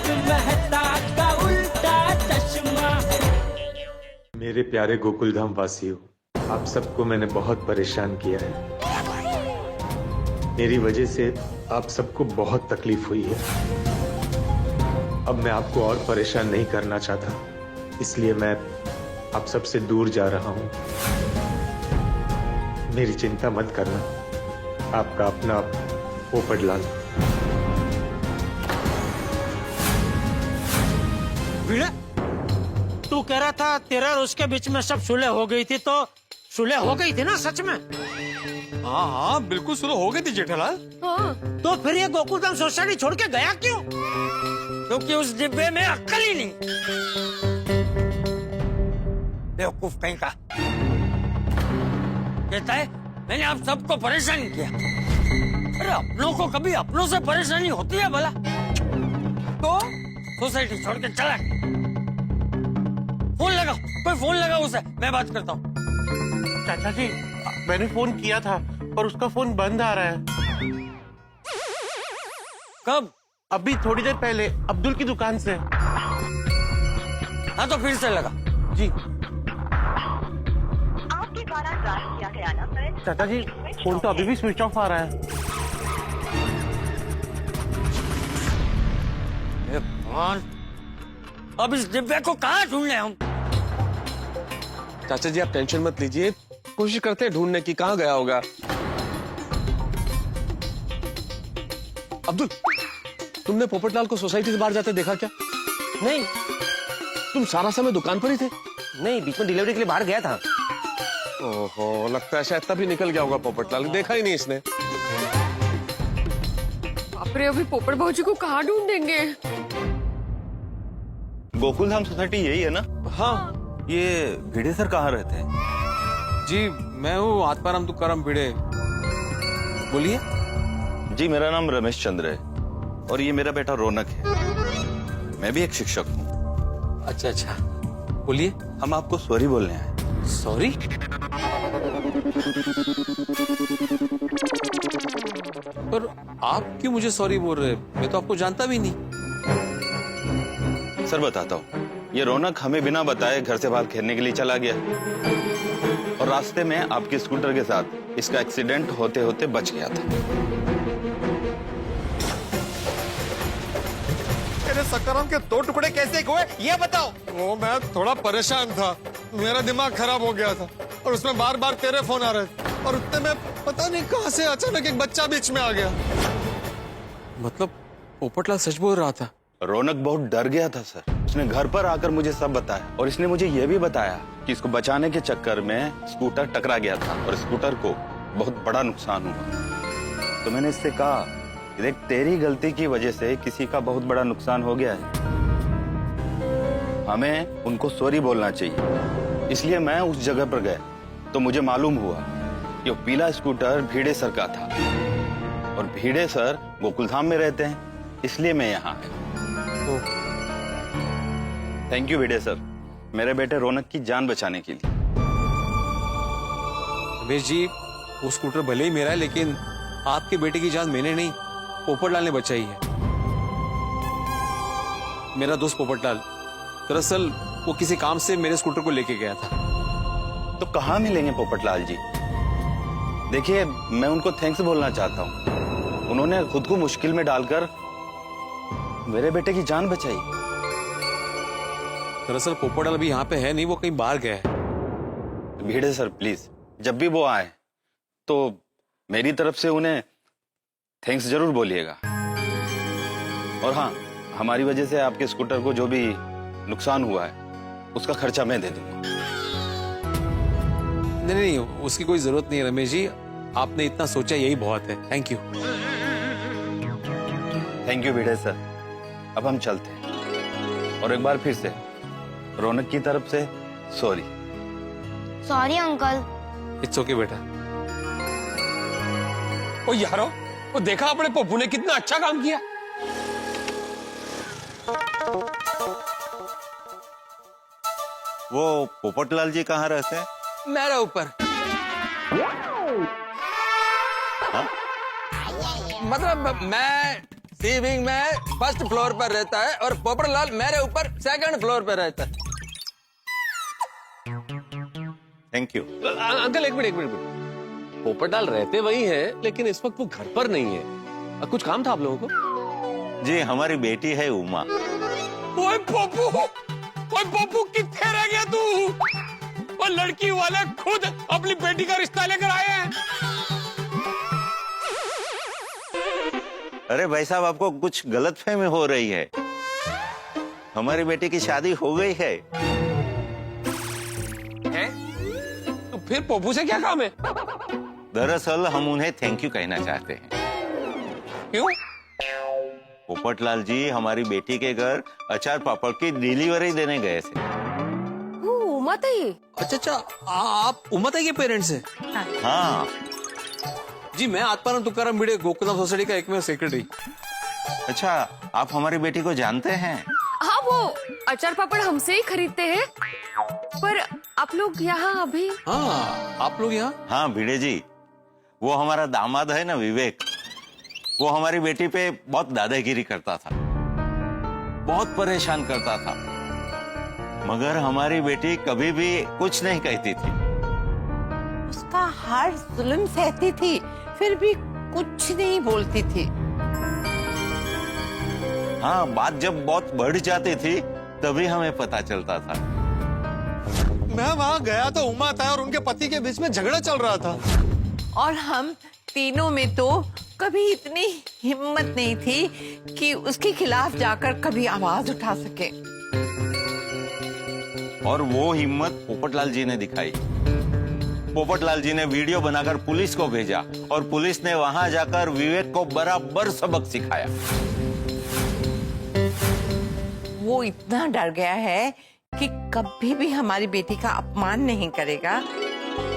मेहता का उल्टा चश्मा। मेरे प्यारे गोकुलधाम वासियों, आप सबको मैंने बहुत परेशान किया है। मेरी वजह से आप सबको बहुत तकलीफ हुई है। अब मैं आपको और परेशान नहीं करना चाहता, इसलिए मैं आप सबसे दूर जा रहा हूं। मेरी चिंता मत करना, आपका अपना पोपटलाल। भिड़े, तू कह रहा था तेरा और उसके बीच में सब सुलह हो गई थी, तो सुलह हो गई थी ना सच में? हाँ हाँ बिल्कुल सुलह हो गई थी जेठालाल। हाँ। तो फिर ये गोकुलधाम सोसाइटी छोड़ के गया क्यों? क्योंकि उस डिब्बे में अक्ल ही नहीं। बेवकूफ कहीं का। कहता है मैंने आप सबको परेशान किया। अरे अपनों को कभी अपनों से परेशानी होती है भला? तो सोसाइटी छोड़ के चला। फोन लगाओ, कोई फोन लगाओ उसे, मैं बात करता हूँ। चाचा जी, मैंने फोन किया था पर उसका फोन बंद आ रहा है। कब? अभी थोड़ी देर पहले अब्दुल की दुकान से। हाँ तो फिर से लगा। जी आपके द्वारा डायल किया गया नंबर। चाचा जी, फोन तो अभी भी स्विच ऑफ आ रहा है। भगवान, अब इस डिब्बे को कहाँ ढूंढने हम? चाचा जी आप टेंशन मत लीजिए, कोशिश करते हैं ढूंढने की, कहाँ गया होगा। अब्दुल, तुमने पोपटलाल को सोसाइटी से बाहर जाते देखा क्या? नहीं तुम सारा समय दुकान पर ही थे? नहीं, बीच में डिलीवरी के लिए बाहर गया था। ओहो, लगता है शायद तभी निकल गया होगा पोपटलाल, देखा ही नहीं इसने। बाप रे, अभी पोपट भाऊजी को कहाँ ढूंढेंगे? गोकुलधाम सोसाइटी यही है ना? हाँ ये भिड़े सर कहाँ रहते हैं? जी, मैं हूँ आत्माराम तुकाराम भिड़े। बोलिए। जी मेरा नाम रमेश चंद्र है और ये मेरा बेटा रौनक है। मैं भी एक शिक्षक हूँ। अच्छा अच्छा, बोलिए। हम आपको सॉरी बोलने आए। सॉरी? पर आप क्यों मुझे सॉरी बोल रहे हैं? मैं तो आपको जानता भी नहीं। सर बताता हूँ, ये रौनक हमें बिना बताए घर से बाहर खेलने के लिए चला गया और रास्ते में आपके स्कूटर के साथ इसका एक्सीडेंट होते होते बच गया था। तेरे सकाराम के 2 टुकड़े कैसे हुए ये बताओ। वो मैं थोड़ा परेशान था, मेरा दिमाग खराब हो गया था और उसमें बार बार तेरे फोन आ रहे थे और उतने में पता नहीं कहां से अचानक एक बच्चा बीच में आ गया। मतलब पोपटलाल सच बोल रहा था? रौनक बहुत डर गया था सर। उसने घर पर आकर मुझे सब बताया और इसने मुझे यह भी बताया कि इसको बचाने के चक्कर में स्कूटर टकरा गया था और स्कूटर को बहुत बड़ा नुकसान हुआ। तो मैंने इससे कहा, देख तेरी गलती की वजह से किसी का बहुत बड़ा नुकसान हो गया है, हमें उनको सॉरी बोलना चाहिए। इसलिए मैं उस जगह पर गया तो मुझे मालूम हुआ कि वो पीला स्कूटर भिड़े सर का था और भिड़े सर गोकुलधाम में रहते हैं, इसलिए मैं यहाँ आया। थैंक यू भिड़े सर, मेरे बेटे रौनक की जान बचाने के लिए। रमेश जी, वो स्कूटर भले ही मेरा है, लेकिन आपके बेटे की जान मैंने नहीं, पोपटलाल ने बचाई है। मेरा दोस्त पोपटलाल, दरअसल वो किसी काम से मेरे स्कूटर को लेके गया था। तो कहाँ मिलेंगे पोपटलाल जी? देखिए, मैं उनको थैंक्स बोलना चाहता हूँ, उन्होंने खुद को मुश्किल में डालकर मेरे बेटे की जान बचाई। दरअसल पोपटलाल अभी यहाँ पे है नहीं, वो कहीं बाहर गया है। भिड़े सर प्लीज, जब भी वो आए तो मेरी तरफ से उन्हें थैंक्स जरूर बोलिएगा। और हाँ, हमारी वजह से आपके स्कूटर को जो भी नुकसान हुआ है उसका खर्चा मैं दे दूंगा। नहीं नहीं, उसकी कोई जरूरत नहीं है रमेश जी, आपने इतना सोचा यही बहुत है। Thank you. Thank you Bhide sir, अब हम चलते हैं और एक बार फिर से रौनक की तरफ से sorry. Sorry uncle. It's okay बेटा। ओ यारो, वो देखा अपने पप्पू ने कितना अच्छा काम किया। वो पोपटलाल जी कहाँ रहते हैं? मेरा ऊपर। मतलब मैं सीविंग में फर्स्ट फ्लोर पर रहता है और पोपटलाल मेरे ऊपर सेकंड फ्लोर पर रहता है। Thank you. अंकल एक मिनट। पोपटलाल रहते वही हैं, लेकिन इस वक्त वो घर पर नहीं है। कुछ काम था आप लोगों को? जी हमारी बेटी है उमा। ओए पप्पू कितने रह गया तू? और लड़की वाले खुद अपनी बेटी का रिश्ता लेकर आए हैं। अरे भाई साहब, आपको कुछ गलतफहमी हो रही है। हमारी बेटी की शादी हो गई है। तो फिर पप्पू से क्या काम है? दरअसल हम उन्हें थैंक यू कहना चाहते हैं। क्यों? पोपटलाल जी हमारी बेटी के घर अचार पापड़ की डिलीवरी देने गए थे। उमा ताई। अच्छा, आप उमा ताई के पेरेंट्स हैं? हाँ जी, मैं आत्माराम तुकाराम भिड़े गोकुलम सोसाइटी का एकमेव सेक्रेटरी। अच्छा, आप हमारी बेटी को जानते हैं? हाँ, वो अचार पापड़ हमसे ही खरीदते हैं। पर आप लोग यहाँ अभी? हाँ, आप लोग यहाँ? हाँ भिड़े जी, वो हमारा दामाद है ना विवेक, वो हमारी बेटी पे बहुत दादागिरी करता था, बहुत परेशान करता था, मगर हमारी बेटी कभी भी कुछ नहीं कहती थी। उसका हर जुल्म सहती थी, फिर भी कुछ नहीं बोलती थी। हाँ, बात जब बहुत बढ़ जाती थी तभी हमें पता चलता था। मैं वहाँ गया तो उमा था और उनके पति के बीच में झगड़ा चल रहा था। और हम तीनों में तो कभी इतनी हिम्मत नहीं थी कि उसके खिलाफ जाकर कभी आवाज उठा सके। और वो हिम्मत पोपटलाल जी ने दिखाई। पोपटलाल जी ने वीडियो बनाकर पुलिस को भेजा और पुलिस ने वहां जाकर विवेक को बराबर सबक सिखाया। वो इतना डर गया है कि कभी भी हमारी बेटी का अपमान नहीं करेगा,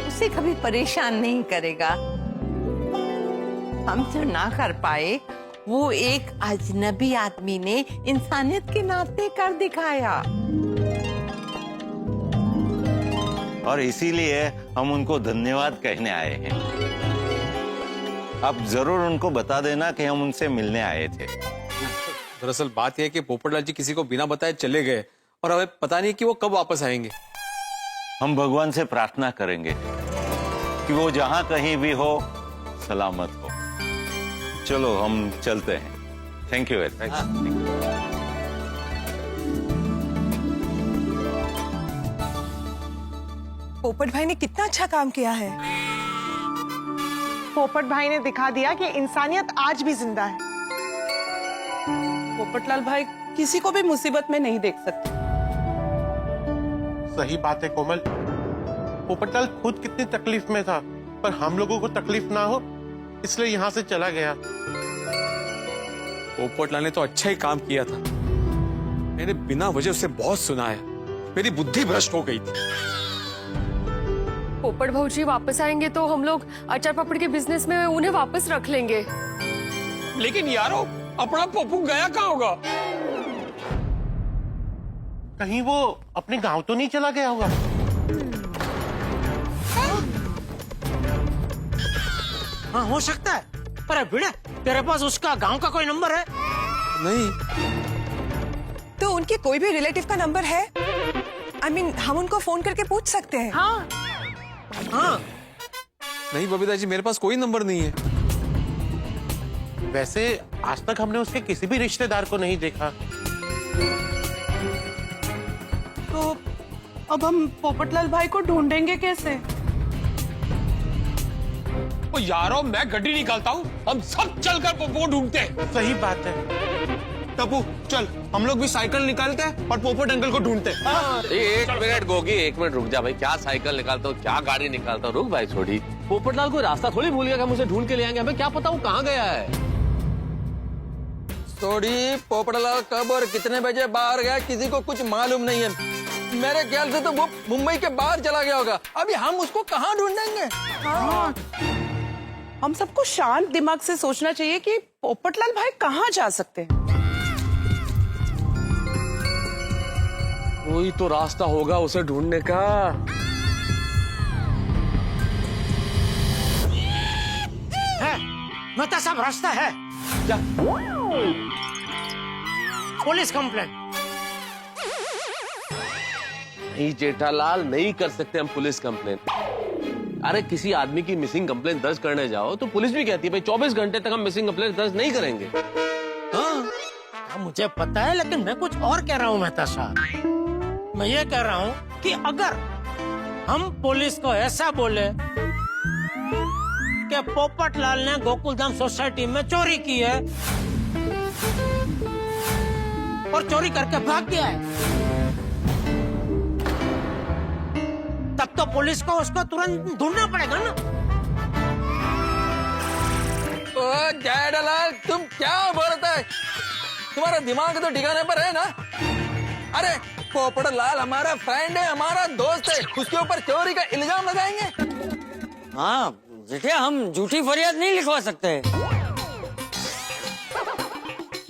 उसे कभी परेशान नहीं करेगा। हम जो ना कर पाए वो एक अजनबी आदमी ने इंसानियत के नाते कर दिखाया। और इसीलिए हम उनको धन्यवाद कहने आए हैं। आप जरूर उनको बता देना कि हम उनसे मिलने आए थे। दरअसल बात यह है कि पोपटलाल जी किसी को बिना बताए चले गए और हमें पता नहीं कि वो कब वापस आएंगे। हम भगवान से प्रार्थना करेंगे कि वो जहां कहीं भी हो सलामत हो। चलो हम चलते हैं। Thank you. पोपट भाई ने कितना अच्छा काम किया है। पोपट भाई ने दिखा दिया कि इंसानियत आज भी जिंदा है। पोपटलाल भाई किसी को भी मुसीबत में नहीं देख सकते। सही बात है कोमल। पोपटलाल खुद कितनी तकलीफ में था, पर हम लोगों को तकलीफ ना हो इसलिए यहाँ से चला गया। पोपटलाल ने तो अच्छा ही काम किया था। मैंने बिना वजह उससे बहुत सुनाया, मेरी बुद्धि भ्रष्ट हो गई थी। पोपट भाऊजी वापस आएंगे तो हम लोग अचार पापड़ के बिजनेस में उन्हें वापस रख लेंगे। लेकिन यारो, अपना पप्पू गया कहाँ होगा? कहीं वो अपने गांव तो नहीं चला गया होगा? हाँ, हो सकता है। पर भिड़े, तेरे पास उसका गांव का कोई नंबर है? नहीं। तो उनके कोई भी रिलेटिव का नंबर है? I mean, हम उनको फोन करके पूछ सकते हैं। हाँ। नहीं बबीता जी, मेरे पास कोई नंबर नहीं है। वैसे आज तक हमने उसके किसी भी रिश्तेदार को नहीं देखा। तो अब हम पोपटलाल भाई को ढूंढेंगे कैसे? ओ यारो, मैं गड्डी निकालता हूँ, हम सब चलकर पप्पू को ढूंढते हैं। सही बात है। टप्पू चल, हम लोग भी साइकिल निकालते हैं और पोपट अंकल को ढूंढते हैं। एक मिनट गोगी, एक मिनट रुक जा भाई। क्या साइकिल निकालता हूँ, क्या गाड़ी निकालता हूँ? रुक भाई, छोड़ी। पोपटलाल को रास्ता थोड़ी भूल गया कि हम उसे ढूंढ के ले आएंगे। हमें क्या पता वो कहाँ गया है। थोड़ी पोपटलाल कब और कितने बजे बाहर गया किसी को कुछ मालूम नहीं है। मेरे ख्याल से तो वो मुंबई के बाहर चला गया होगा। अभी हम उसको कहाँ ढूंढेंगे? हाँ। हम सबको शांत दिमाग से सोचना चाहिए कि पोपटलाल भाई कहाँ जा सकते हैं। कोई तो रास्ता होगा उसे ढूंढने का। है, मतलब सब रास्ता है। क्या? Police complaint. नहीं जेठालाल, नहीं कर सकते हम पुलिस कंप्लेंट। अरे किसी आदमी की मिसिंग कंप्लेंट दर्ज करने जाओ तो पुलिस भी कहती है भाई 24 घंटे तक हम मिसिंग कंप्लेंट दर्ज नहीं करेंगे। हाँ, मुझे पता है, लेकिन मैं कुछ और कह रहा हूँ मेहता साहब। मैं ये कह रहा हूँ कि अगर हम पुलिस को ऐसा बोले कि पोपटलाल ने गोकुलधाम सोसाइटी में चोरी की है और चोरी करके भाग गया है, तब तो पुलिस को उसको तुरंत ढूंढना पड़ेगा ना। ओ जेठालाल, तुम क्या बोलता है? तुम्हारा दिमाग तो ठिकाने पर है ना? अरे पोपटलाल हमारा फ्रेंड है, हमारा दोस्त है, उसके ऊपर चोरी का इल्जाम लगाएंगे? हाँ जेठिया, हम झूठी फरियाद नहीं लिखवा सकते।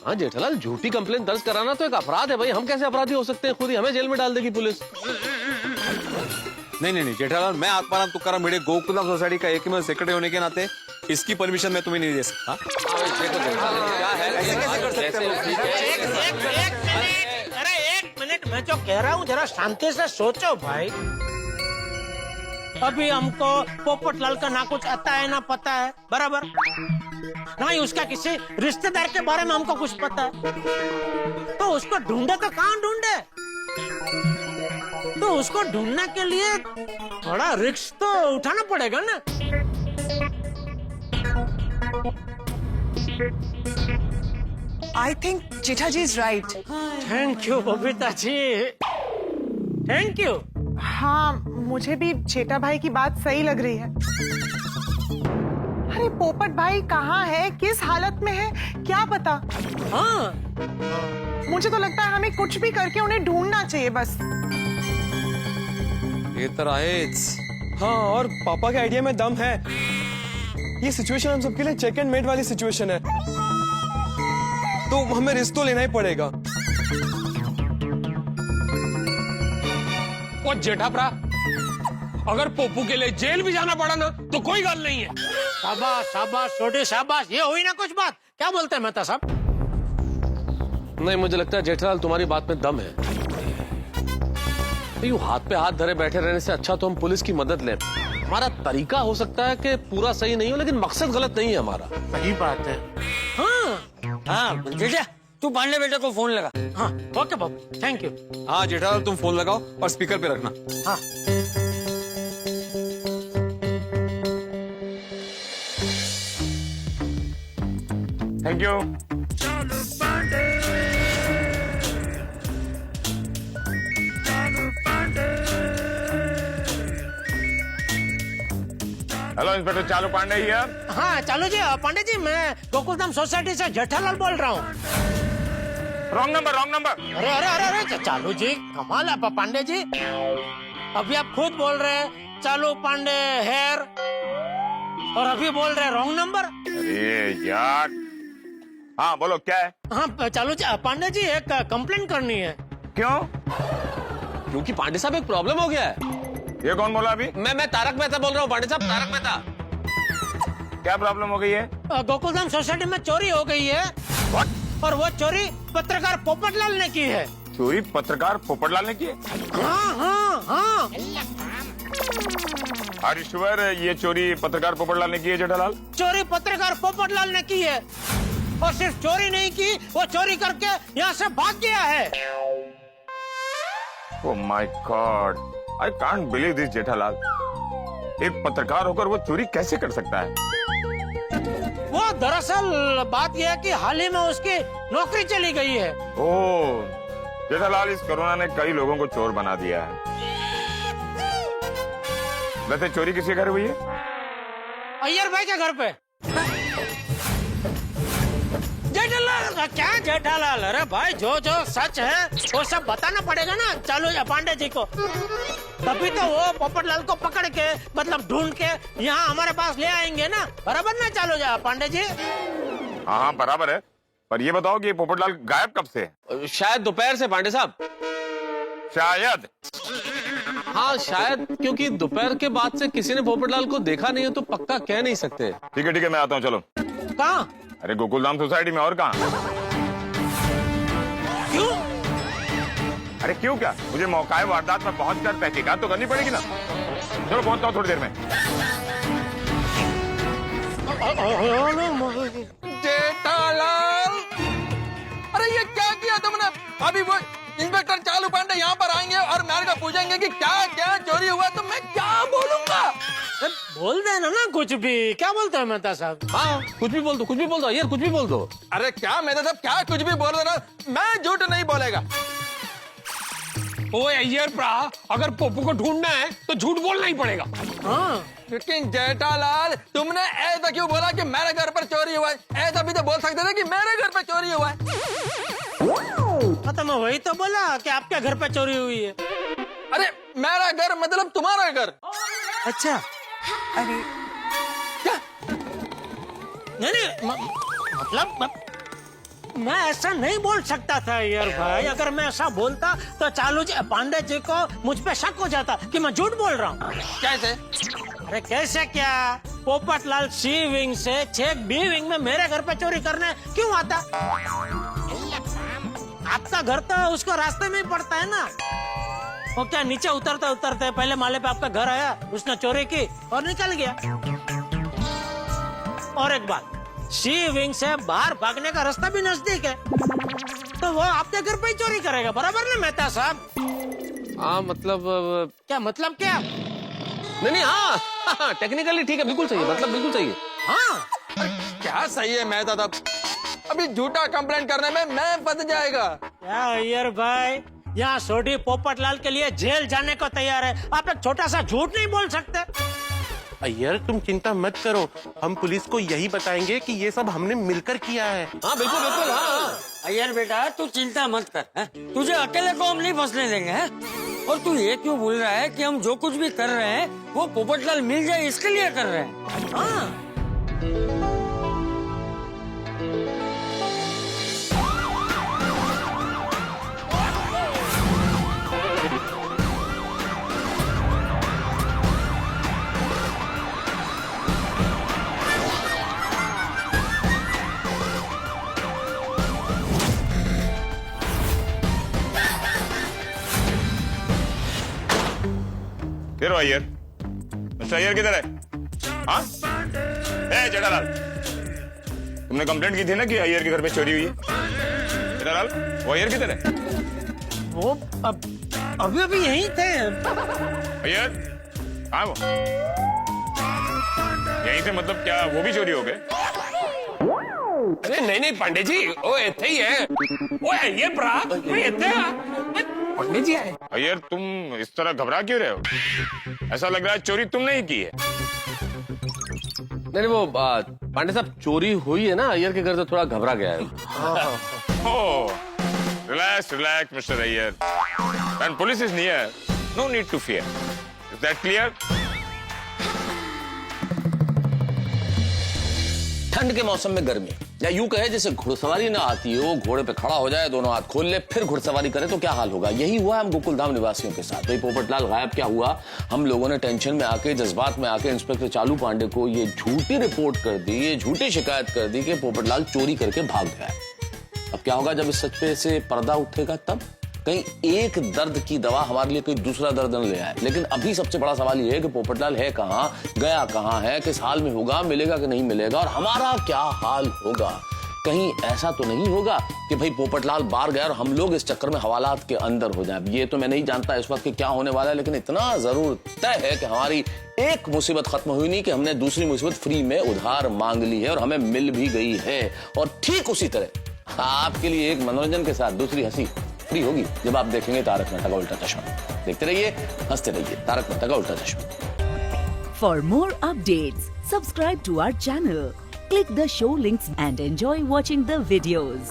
हाँ जेठालाल, झूठी कंप्लेंट दर्ज कराना तो एक अपराध है भाई। हम कैसे अपराधी हो सकते हैं? खुद ही हमें जेल में डाल देगी पुलिस। नहीं जेठालाल, मैं आत्माराम तुकाराम भिड़े गोकुलधाम सोसाइटी का एक सेक्रेटरी होने के नाते इसकी परमिशन मैं तुम्हें नहीं दे सकता। अरे एक मिनट, मैं जो कह रहा हूँ जरा शांति से सोचो भाई। अभी हमको पोपटलाल का ना कुछ आता है ना पता है, बराबर? ना ही उसका किसी रिश्तेदार के बारे में हमको कुछ पता है। तो उसको ढूंढे तो कहाँ ढूंढे? तो उसको ढूंढने के लिए थोड़ा रिस्क तो उठाना पड़ेगा ना। I think Jetha ji is right. Thank you Babita ji, thank you. हाँ, मुझे भी जेठा भाई की बात सही लग रही है। अरे पोपट भाई कहाँ है, किस हालत में है, क्या पता। हाँ, मुझे तो लगता है हमें कुछ भी करके उन्हें ढूंढना चाहिए बस। ये तो हाँ, और पापा के आइडिया में दम है। ये सिचुएशन हम सबके लिए चेक एंड मेट वाली सिचुएशन है, तो हमें रिस्क तो लेना ही पड़ेगा। वो जेठाप्रा, अगर पोपू के लिए जेल भी जाना पड़ा ना तो कोई गल नहीं है। शाबाश शाबाश छोटे शाबाश, ये हुई ना कुछ बात। क्या बोलते हैं मेहता साहब? नहीं, मुझे लगता है जेठालाल तुम्हारी बात में दम है। यूं हाथ पे हाथ धरे बैठे रहने से अच्छा तो हम पुलिस की मदद लें। हमारा तरीका हो सकता है कि पूरा सही नहीं हो, लेकिन मकसद गलत नहीं है हमारा। सही बात है। हाँ जेठा, तू पांडे बेटे को फोन लगा। हाँ ओके बाबू, थैंक यू। हाँ जेठालाल, तुम फोन लगाओ और स्पीकर पे रखना। हाँ थैंक यू। हेलो इंस्पेक्टर चालू पांडे हियर। हाँ चालू जी, पांडे जी मैं गोकुलधाम सोसाइटी से जेठालाल बोल रहा हूँ। Wrong number, wrong number. अरे अरे अरे अरे चालू जी, कमाल है पांडे जी। अभी आप खुद बोल रहे हैं चालू पांडे हेयर, और अभी बोल रहे रॉन्ग नंबर। अरे यार, हाँ बोलो क्या है? हाँ चालू जी, पांडे जी एक कंप्लेंट करनी है। क्यों? क्योंकि पांडे साहब एक प्रॉब्लम हो गया है। ये कौन बोला अभी? मैं तारक मेहता बोल रहा हूँ पांडे साहब, तारक मेहता। क्या प्रॉब्लम हो गई है? गोकुलधाम सोसाइटी में चोरी हो गई है। What? और वो चोरी पत्रकार पोपटलाल ने की है। चोरी पत्रकार पोपटलाल ने की है? हाँ हाँ हाँ। आर श्योर ये चोरी पत्रकार पोपटलाल ने की है जेठालाल? चोरी पत्रकार पोपटलाल ने की है, और सिर्फ चोरी नहीं की, वो चोरी करके यहाँ से भाग गया है। Oh my God, I can't believe this Jethalal. एक पत्रकार होकर वो चोरी कैसे कर सकता है? वो दरअसल बात यह है कि हाल ही में उसकी नौकरी चली गई है। ओह जेठालाल, इस कोरोना ने कई लोगों को चोर बना दिया है। वैसे चोरी किसके घर हुई है? अय्यर भाई के घर पे। जेठालाल क्या जेठालाल? अरे भाई जो जो सच है वो सब बताना पड़ेगा ना चालू पांडे जी को, तभी तो वो पोपटलाल को पकड़ के मतलब ढूंढ के यहाँ हमारे पास ले आएंगे ना, बराबर ना चालू पांडे जी? हाँ बराबर है, पर ये बताओ कि पोपटलाल गायब कब से है? शायद दोपहर से पांडे साहब। शायद? हाँ शायद, क्योंकि दोपहर के बाद से किसी ने पोपटलाल को देखा नहीं है तो पक्का कह नहीं सकते। ठीक है मैं आता हूँ, चलो। कहाँ? अरे गोकुलधाम सोसाइटी में, और कहाँ? क्यों? अरे क्यों क्या? मुझे मौका है वारदात में पहुंचकर तहकीकात तो करनी पड़ेगी ना। चलो पहुंचता हूँ थोड़ी देर में। जेठालाल, अरे ये क्या किया तुमने? अभी वो इंस्पेक्टर चालू पांडे यहाँ पर आएंगे और मेरे को पूछेंगे कि क्या क्या चोरी हुआ, तो मैं क्या बोलूंगा? बोल देना ना कुछ भी। क्या बोलते हैं मेहता साहब? हाँ, कुछ भी बोल दो, कुछ भी बोल दो यार, कुछ भी बोल दो। अरे क्या मेहता साहब, क्या कुछ भी बोल रहा? मैं झूठ नहीं बोलेगा। ओ अय्यर प्रा, अगर पप्पू को ढूंढना है तो झूठ बोलना ही पड़ेगा। हाँ, लेकिन जेठालाल, तुमने ऐसा क्यों बोला कि मेरे घर पर चोरी हुआ है? ऐसा भी तो बोल सकते थे कि मेरे घर पर चोरी हुआ है। तो मैं वही तो बोला कि आपके घर पे चोरी हुई है। अरे मेरा घर मतलब तुम्हारा घर। अच्छा, अरे क्या? नहीं, मतलब मैं ऐसा नहीं बोल सकता था यार भाई। अगर मैं ऐसा बोलता तो चालू जी पांडे जी को मुझ पे शक हो जाता कि मैं झूठ बोल रहा हूँ। कैसे? अरे कैसे क्या? पोपटलाल सी विंग से चेक बी विंग में मेरे घर पे चोरी करने क्यों आता? आपका घर तो उसको रास्ते में ही पड़ता है ना। वो क्या नीचे उतरते उतरते पहले माले पे आपका घर आया, उसने चोरी की और निकल गया। और एक बात, सी विंग से बाहर भागने का रास्ता भी नजदीक है, तो वो आपके घर पे ही चोरी करेगा, बराबर ना मेहता साहब? हाँ मतलब क्या मतलब क्या? नहीं, हाँ टेक्निकली ठीक है, बिल्कुल सही है, मतलब बिल्कुल सही है। हाँ, क्या सही है मेहता साहब? अभी झूठा कंप्लेंट करने में मैं फंस जाएगा। क्या अय्यर भाई, यहाँ सोडी पोपटलाल के लिए जेल जाने को तैयार है, आप एक छोटा सा झूठ नहीं बोल सकते? अय्यर तुम चिंता मत करो, हम पुलिस को यही बताएंगे कि ये सब हमने मिलकर किया है। हाँ बिल्कुल बिल्कुल। हाँ अय्यर बेटा, तू चिंता मत कर, है? तुझे अकेले को हम नहीं फंसने देंगे, है? और तू ये क्यों बोल रहा है कि हम जो कुछ भी कर रहे हैं वो पोपटलाल मिल जाए इसके लिए कर रहे हैं? हाँ। फिर अय्यर, मिस्टर अय्यर किधर है? हाँ, जेठालाल, तुमने कंप्लेंट की थी ना कि अय्यर के घर पे चोरी हुई है। जेठालाल, वो अय्यर किधर है? वो अभी यहीं थे। अय्यर, हाँ वो यहीं से, मतलब क्या वो भी चोरी हो गए? अरे नहीं पांडे जी, वो इतने ही है। वो अय्यर प्रा, वो इतने पंडित जी आए। अय्यर, तुम इस तरह घबरा क्यों रहे हो? ऐसा लग रहा है चोरी तुमने ही की है। नहीं, वो पांडे साहब चोरी हुई है ना, अय्यर के घर से थोड़ा घबरा गया है। Oh, relax, Mr. Ayyar. When police is near, no need to fear. Is that clear? ठंड के मौसम में गर्मी, या यूं कहे जैसे घुड़सवारी ना आती हो, घोड़े पे खड़ा हो जाए, दोनों हाथ खोल ले, फिर घुड़सवारी करे तो क्या हाल होगा। यही हुआ हम गोकुलधाम निवासियों के साथ। भाई पोपटलाल गायब क्या हुआ, हम लोगों ने टेंशन में आके, जज्बात में आके इंस्पेक्टर चालू पांडे को ये झूठी रिपोर्ट कर दी, ये झूठी शिकायत कर दी कि पोपटलाल चोरी करके भाग गया। अब क्या होगा जब इस सच पे से पर्दा उठेगा? तब कहीं एक दर्द की दवा हमारे लिए कोई दूसरा दर्द न ले आए। लेकिन अभी सबसे बड़ा सवाल ये है कि पोपटलाल है कहाँ, गया कहाँ है, किस हाल में होगा, मिलेगा कि नहीं मिलेगा, और हमारा क्या हाल होगा। कहीं ऐसा तो नहीं होगा कि भाई पोपटलाल बाहर गया और हम लोग इस चक्कर में हवालात के अंदर हो जाए। ये तो मैं नहीं जानता इस वक्त कि क्या होने वाला है, लेकिन इतना जरूर तय है कि हमारी एक मुसीबत खत्म हुई नहीं कि हमने दूसरी मुसीबत फ्री में उधार मांग ली है और हमें मिल भी गई है। और ठीक उसी तरह आपके लिए एक मनोरंजन के साथ दूसरी हंसी फ्री होगी जब आप देखेंगे तारक मेहता का उल्टा चश्मा। देखते रहिए, हंसते रहिए। Tarak Mehta ka Ooltah Chashmah. For more updates, subscribe to our channel, click the show links and enjoy watching the videos.